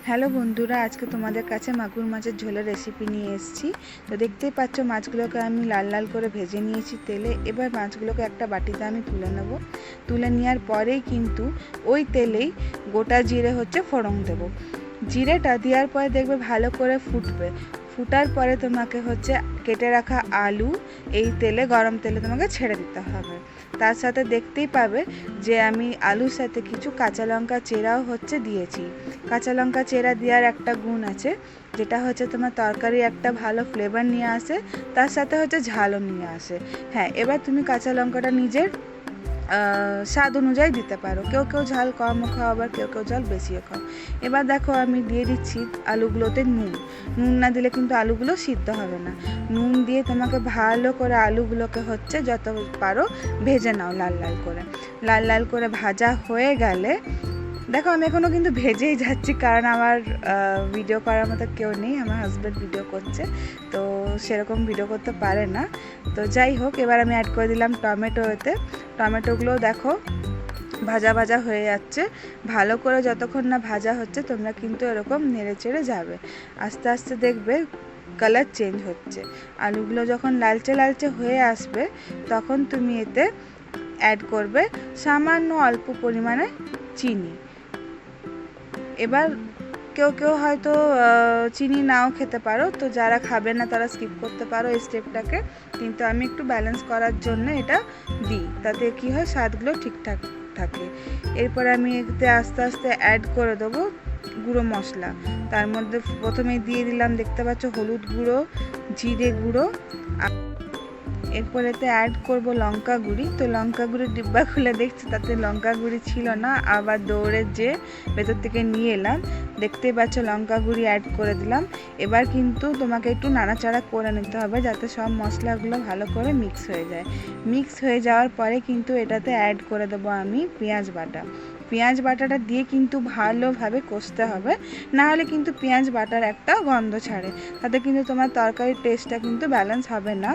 Hello বন্ধুরা, আজকে তোমাদের কাছে মাগুর মাছের ঝোলের রেসিপি নিয়ে এসেছি। তো দেখতেই পাচ্ছ মাছগুলোকে আমি লাল লাল করে ভেজে নিয়েছি তেলে। এবার মাছগুলোকে একটা বাটিতে আমি তুলে নেব। তুলে নেওয়ার পরেই কিন্তু ওই তেলেই গোটা জিরে ফোড়ন দেবো। জিরেটা দেওয়ার পরে দেখবে ভালো করে ফুটবে। ফুটার পরে তোমাকে কেটে রাখা আলু এই তেলে, গরম তেলে তোমাকে ছেড়ে দিতে হবে। তার সাথে দেখতেই পাবে যে আমি আলুর সাথে কিছু কাঁচা লঙ্কা চেরাও দিয়েছি। কাঁচা লঙ্কা চেরা দেওয়ার একটা গুণ আছে, যেটা তোমার তরকারি একটা ভালো ফ্লেভার নিয়ে আসে, তার সাথে ঝালও নিয়ে আসে। হ্যাঁ, এবার তুমি কাঁচা লঙ্কাটা নিজের স্বাদ অনুযায়ী দিতে পারো। কেউ কেউ ঝাল কমও খাও, আবার কেউ কেউ ঝাল বেশিও খাও। এবার দেখো আমি দিয়ে দিচ্ছি আলুগুলোতে নুন। নুন না দিলে কিন্তু আলুগুলো সিদ্ধ হবে না। নুন দিয়ে তোমাকে ভালো করে আলুগুলোকে যত পারো ভেজে নাও লাল লাল করে। লাল লাল করে ভাজা হয়ে গেলে দেখো আমি এখনও কিন্তু ভেজেই যাচ্ছি, কারণ আমার ভিডিও করার মতো কেউ নেই। আমার হাজব্যান্ড ভিডিও করছে, তো সেরকম ভিডিও করতে পারে না। তো যাই হোক, এবার আমি অ্যাড করে দিলাম টমেটো। এতে টমেটোগুলো দেখো ভাজা ভাজা হয়ে যাচ্ছে। ভালো করে যতক্ষণ না ভাজা হচ্ছে তোমরা কিন্তু এরকম নেড়ে চেড়ে যাবে। আস্তে আস্তে দেখবে কালার চেঞ্জ হচ্ছে। আলুগুলো যখন লালচে লালচে হয়ে আসবে তখন তুমি এতে অ্যাড করবে সামান্য অল্প পরিমাণে চিনি। এবার কেউ কেউ হয়তো চিনি নাও খেতে পারো, তো যারা খাবে না তারা স্কিপ করতে পারো এই স্টেপটাকে। কিন্তু আমি একটু ব্যালেন্স করার জন্য এটা দিই, তাতে কি হয় স্বাদগুলো ঠিকঠাক থাকে। এরপর আমি এতে আস্তে আস্তে অ্যাড করে দেবো গুঁড়ো মশলা। তার মধ্যে প্রথমেই দিয়ে দিলাম, দেখতে পাচ্ছ, হলুদ গুঁড়ো, জিরে গুঁড়ো। এরপর এতে অ্যাড করব লঙ্কা গুঁড়ি। তো লঙ্কা গুঁড়ির ডিব্বা খুলে দেখছি তাতে লঙ্কা গুঁড়ি ছিল না, আবার দৌড়ে যে ভেতর থেকে নিয়ে এলাম। দেখতেই পাচ্ছ লঙ্কা গুঁড়ি অ্যাড করে দিলাম। এবার কিন্তু তোমাকে একটু নাড়াচাড়া করে নিতে হবে যাতে সব মশলাগুলো ভালো করে মিক্স হয়ে যায়। মিক্স হয়ে যাওয়ার পরে কিন্তু এটাতে অ্যাড করে দেবো আমি পেঁয়াজ বাটা। পেঁয়াজ বাটাটা দিয়ে কিন্তু ভালোভাবে কষতে হবে, না হলে কিন্তু পেঁয়াজ বাটার একটা গন্ধ ছাড়ে, তাতে কিন্তু তোমার তরকারির টেস্টটা কিন্তু ব্যালেন্স হবে না,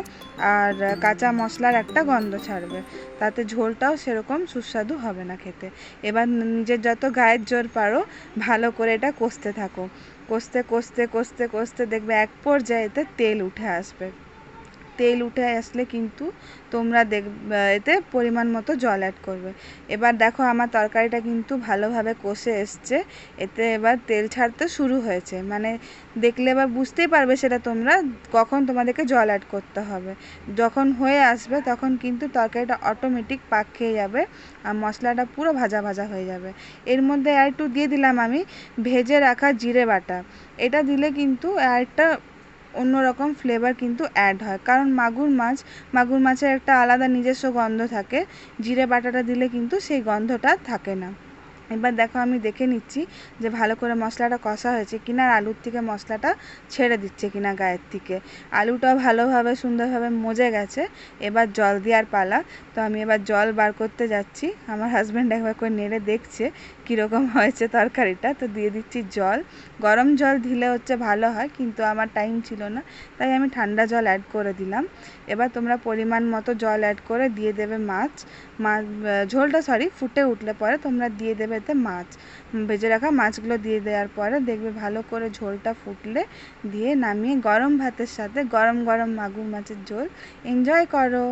আর কাঁচা মশলার একটা গন্ধ ছাড়বে, তাতে ঝোলটাও সেরকম সুস্বাদু হবে না খেতে। এবার নিজের যত গায়ের জোর পারো ভালো করে এটা কষতে থাকো। কষতে কষতে কষতে কষতে দেখবে এক পর্যায়ে এতে তেল উঠে আসবে। তেল উঠে আসলে কিন্তু তোমরা এতে পরিমাণ মতো জল অ্যাড করবে। এবার দেখো আমার তরকারিটা কিন্তু ভালোভাবে কষে এসছে। এতে এবার তেল ছাড়তে শুরু হয়েছে, মানে দেখলে এবার বুঝতেই পারবে সেটা তোমরা কখন তোমাদেরকে জল অ্যাড করতে হবে। যখন হয়ে আসবে তখন কিন্তু তরকারিটা অটোমেটিক পাক খেয়ে যাবে আর মশলাটা পুরো ভাজা ভাজা হয়ে যাবে। এর মধ্যে আর একটু দিয়ে দিলাম আমি ভেজে রাখা জিরে বাটা। এটা দিলে কিন্তু একটা অন্যরকম ফ্লেভার কিন্তু অ্যাড হয়, কারণ মাগুর মাছের একটা আলাদা নিজস্ব গন্ধ থাকে। জিরে বাটাটা দিলে কিন্তু সেই গন্ধটা থাকে না। এবার দেখো আমি দেখে নিচ্ছি যে ভালো করে মশলাটা কষা হয়েছে কিনা, আর আলুর থেকে মশলাটা ছেড়ে দিচ্ছে কিনা গায়ের থেকে। আলুটাও ভালোভাবে সুন্দরভাবে মজে গেছে। এবার জল দেওয়ার পালা। তো আমি এবার জল বার করতে যাচ্ছি। আমার হাজব্যান্ড একবার করে নেড়ে দেখছে কীরকম হয়েছে তরকারিটা। তো দিয়ে দিচ্ছি জল। গরম জল দিলে ভালো হয়, কিন্তু আমার টাইম ছিল না, তাই আমি ঠান্ডা জল অ্যাড করে দিলাম। এবার তোমরা পরিমাণ মতো জল অ্যাড করে দিয়ে দেবে ঝোলটা ফুটে উঠলে পরে তোমরা দিয়ে দেবে এতে ভেজে রাখা মাছগুলো দিয়ে দেওয়ার পরে দেখবে ভালো করে ঝোলটা ফুটলে দিয়ে নামিয়ে গরম ভাতের সাথে গরম গরম মাগুর মাছের ঝোল এনজয় করো।